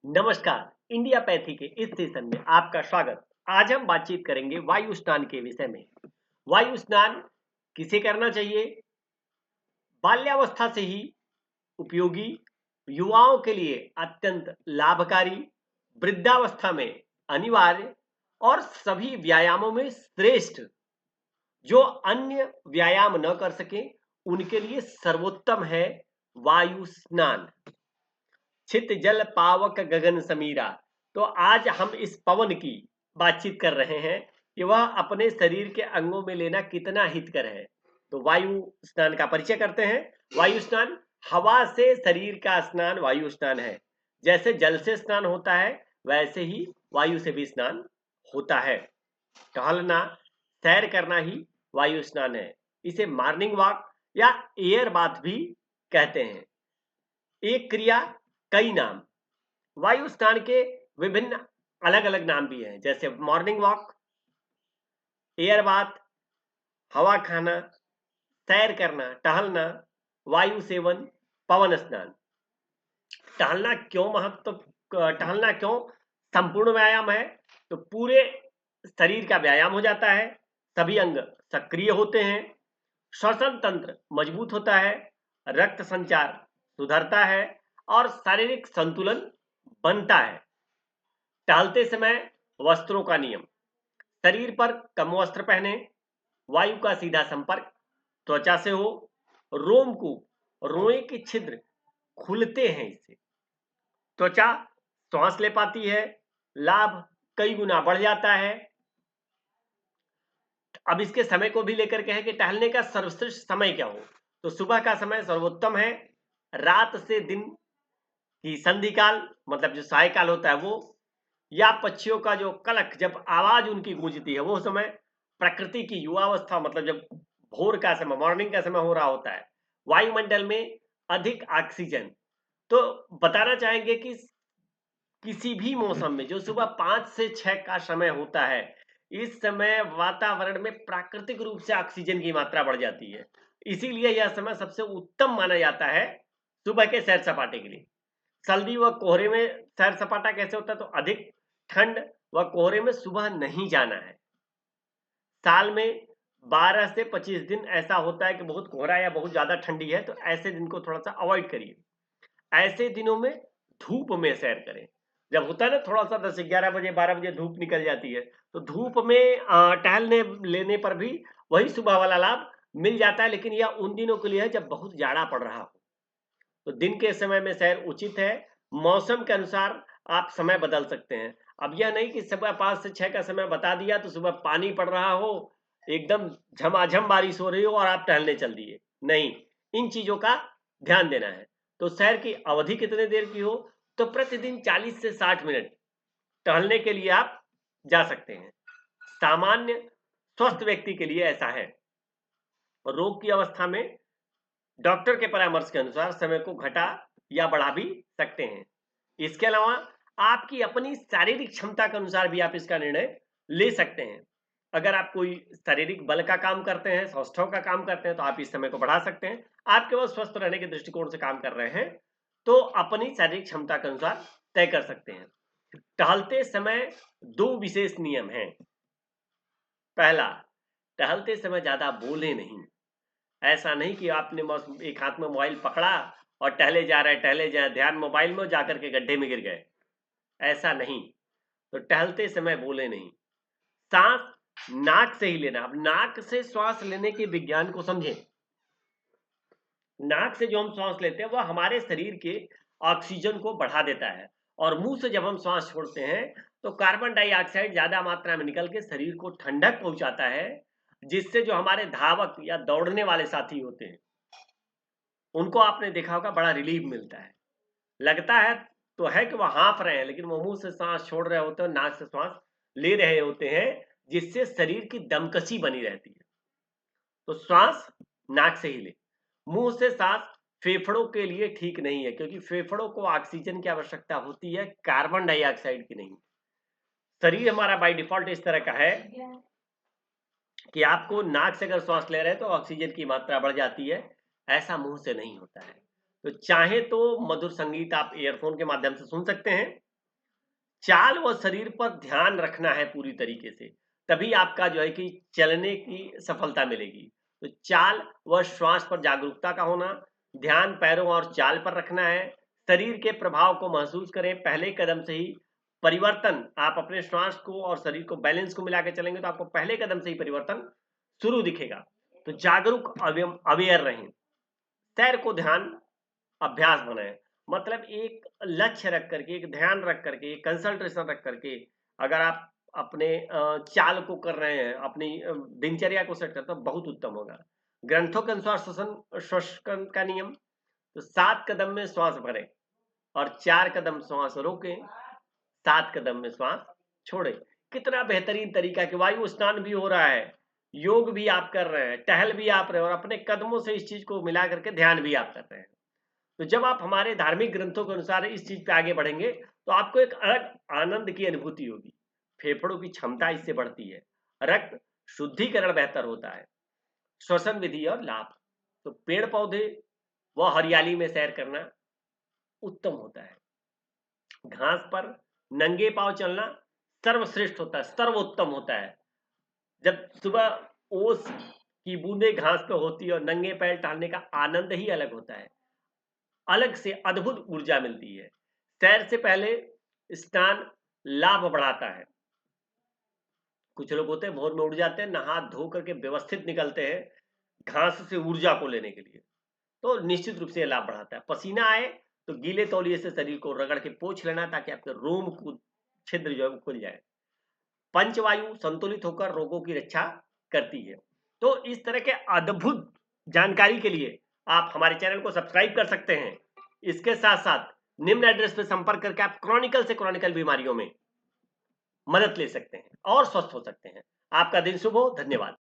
नमस्कार। India pathy के इस सेशन में आपका स्वागत। आज हम बातचीत करेंगे वायु स्नान के विषय में। वायु स्नान किसे करना चाहिए? बाल्यावस्था से ही उपयोगी, युवाओं के लिए अत्यंत लाभकारी, वृद्धावस्था में अनिवार्य और सभी व्यायामों में श्रेष्ठ। जो अन्य व्यायाम न कर सके उनके लिए सर्वोत्तम है वायु स्नान। छित जल पावक गगन समीरा। तो आज हम इस पवन की बातचीत कर रहे हैं कि वह अपने शरीर के अंगों में लेना कितना हितकर है। तो वायु स्नान का परिचय करते हैं। वायु स्नान हवा से शरीर का स्नान वायु स्नान है। जैसे जल से स्नान होता है वैसे ही वायु से भी स्नान होता है। टहलना, सैर करना ही वायु स्नान है। इसे मॉर्निंग वॉक या एयर बाथ भी कहते हैं। एक क्रिया कई नाम। वायु स्नान के विभिन्न अलग अलग नाम भी हैं, जैसे मॉर्निंग वॉक, एयर बाथ, हवा खाना, सैर करना, टहलना, वायु सेवन, पवन स्नान। टहलना क्यों संपूर्ण व्यायाम है? तो पूरे शरीर का व्यायाम हो जाता है, सभी अंग सक्रिय होते हैं, श्वसन तंत्र मजबूत होता है, रक्त संचार सुधरता है और शारीरिक संतुलन बनता है। टहलते समय वस्त्रों का नियम। शरीर पर कम वस्त्र पहने, वायु का सीधा संपर्क त्वचा से हो, रोमकूप रोए के छिद्र खुलते हैं, इससे त्वचा श्वास ले पाती है, लाभ कई गुना बढ़ जाता है। अब इसके समय को भी लेकर के है कि टहलने का सर्वश्रेष्ठ समय क्या हो। तो सुबह का समय सर्वोत्तम है, रात से दिन की संधि काल मतलब जो सायकाल होता है वो, या पक्षियों का जो कलक जब आवाज उनकी गूंजती है वो समय, प्रकृति की युवावस्था मतलब जब भोर का समय मॉर्निंग का समय हो रहा होता है, वायुमंडल में अधिक ऑक्सीजन। तो बताना चाहेंगे कि किसी भी मौसम में जो सुबह 5 से 6 का समय होता है, इस समय वातावरण में प्राकृतिक रूप से ऑक्सीजन की मात्रा बढ़ जाती है। इसीलिए यह समय सबसे उत्तम माना जाता है सुबह के सैर सपाटे के लिए। सर्दी व कोहरे में सैर सपाटा कैसे होता है? तो अधिक ठंड व कोहरे में सुबह नहीं जाना है। साल में 12 से 25 दिन ऐसा होता है कि बहुत कोहरा या बहुत ज्यादा ठंडी है, तो ऐसे दिन को थोड़ा सा अवॉइड करिए। ऐसे दिनों में धूप में सैर करें। जब होता है ना थोड़ा सा 10-11 बजे 12 बजे धूप निकल जाती है, तो धूप में टहलने लेने पर भी वही सुबह वाला लाभ मिल जाता है, लेकिन यह उन दिनों के लिए है जब बहुत जाड़ा पड़ रहा हो। तो दिन के समय में सैर उचित है। मौसम के अनुसार आप समय बदल सकते हैं। अब यह नहीं कि सुबह 5 से 6 का समय बता दिया तो सुबह पानी पड़ रहा हो, एकदम झमाझम बारिश हो रही हो और आप टहलने चल दिए, नहीं, इन चीजों का ध्यान देना है। तो सैर की अवधि कितने देर की हो? तो प्रतिदिन 40 से 60 मिनट टहलने के लिए आप जा सकते हैं। सामान्य स्वस्थ व्यक्ति के लिए ऐसा है। रोग की अवस्था में डॉक्टर के परामर्श के अनुसार समय को घटा या बढ़ा भी सकते हैं। इसके अलावा आपकी अपनी शारीरिक क्षमता के अनुसार भी आप इसका निर्णय ले सकते हैं। अगर आप कोई शारीरिक बल का काम करते हैं, सौष्ठव का काम करते हैं, तो आप इस समय को बढ़ा सकते हैं। आप केवल स्वस्थ रहने के दृष्टिकोण से काम कर रहे हैं तो अपनी शारीरिक क्षमता के अनुसार तय कर सकते हैं। टहलते समय 2 विशेष नियम हैं। पहला, टहलते समय ज्यादा बोले नहीं। ऐसा नहीं कि आपने एक हाथ में मोबाइल पकड़ा और टहले जा रहे टहले जाए, ध्यान मोबाइल में, जाकर के गड्ढे में गिर गए, ऐसा नहीं। तो टहलते समय बोले नहीं। सांस नाक से ही लेना। अब नाक से श्वास लेने के विज्ञान को समझें। नाक से जो हम श्वास लेते हैं वह हमारे शरीर के ऑक्सीजन को बढ़ा देता है, और मुंह से जब हम श्वास छोड़ते हैं तो कार्बन डाइऑक्साइड ज्यादा मात्रा में निकल के शरीर को ठंडक पहुंचाता है, जिससे जो हमारे धावक या दौड़ने वाले साथी होते हैं उनको आपने देखा होगा बड़ा रिलीफ मिलता है। लगता है तो है कि वह हाँफ रहे हैं, लेकिन वो मुंह से सांस छोड़ रहे होते हैं, नाक से सांस ले रहे होते हैं, जिससे शरीर की दमकसी बनी रहती है। तो श्वास नाक से ही ले। मुंह से सांस फेफड़ों के लिए ठीक नहीं है, क्योंकि फेफड़ों को ऑक्सीजन की आवश्यकता होती है, कार्बन डाइऑक्साइड की नहीं। शरीर हमारा बाय डिफॉल्ट इस तरह का है कि आपको नाक से अगर श्वास ले रहे हैं तो ऑक्सीजन की मात्रा बढ़ जाती है, ऐसा मुंह से नहीं होता है। तो चाहे तो मधुर संगीत आप ईयरफोन के माध्यम से सुन सकते हैं, चाल व शरीर पर ध्यान रखना है पूरी तरीके से, तभी आपका जो है कि चलने की सफलता मिलेगी। तो चाल व श्वास पर जागरूकता का होना, ध्यान पैरों और चाल पर रखना है, शरीर के प्रभाव को महसूस करें, पहले कदम से ही परिवर्तन, आप अपने श्वास को और शरीर को बैलेंस को मिला के चलेंगे तो आपको पहले कदम से ही परिवर्तन शुरू दिखेगा। तो जागरूक अवेयर रहें, सैर को ध्यान अभ्यास बनाएं, मतलब एक लक्ष्य रख करके, एक ध्यान रख करके, एक कंसंट्रेशन रख करके अगर आप अपने चाल को कर रहे हैं, अपनी दिनचर्या को सेट करते हैं तो बहुत उत्तम होगा। ग्रंथों के अनुसार श्वसन का नियम, तो 7 कदम में श्वास भरें और 4 कदम श्वास रोकें, 7 कदम में श्वास छोड़ें। कितना बेहतरीन तरीका कि वायु स्नान भी हो रहा है, योग भी आप कर रहे हैं, टहल भी आप रहे हैं और अपने कदमों से इस चीज को मिला करके ध्यान भी आप कर रहे हैं। तो जब आप हमारे धार्मिक ग्रंथों के अनुसार इस चीज पे आगे बढ़ेंगे तो आपको एक अलग आनंद की अनुभूति होगी, फेफड़ों की क्षमता इससे बढ़ती है, रक्त शुद्धिकरण बेहतर होता है, श्वसन विधि और लाभ, तो पेड़ पौधे व हरियाली में सैर करना उत्तम होता है। घास पर नंगे पांव चलना सर्वश्रेष्ठ होता है, सर्वोत्तम होता है। जब सुबह ओस की बूंदे घास पे होती है और नंगे पैर टहलने का आनंद ही अलग होता है, अलग से अद्भुत ऊर्जा मिलती है। सैर से पहले स्नान लाभ बढ़ाता है। कुछ लोग होते हैं भोर में उठ जाते हैं, नहा धो करके व्यवस्थित निकलते हैं घास से ऊर्जा को लेने के लिए, तो निश्चित रूप से ये लाभ बढ़ाता है। पसीना आए तो गीले तौलिए से शरीर को रगड़ के पोंछ लेना ताकि आपके रोम को छिद्र जो है वो खुल जाए। पंचवायु संतुलित होकर रोगों की रक्षा करती है। तो इस तरह के अद्भुत जानकारी के लिए आप हमारे चैनल को सब्सक्राइब कर सकते हैं। इसके साथ साथ निम्न एड्रेस पे संपर्क करके आप क्रॉनिकल से क्रॉनिकल बीमारियों में मदद ले सकते हैं और स्वस्थ हो सकते हैं। आपका दिन शुभ हो। धन्यवाद।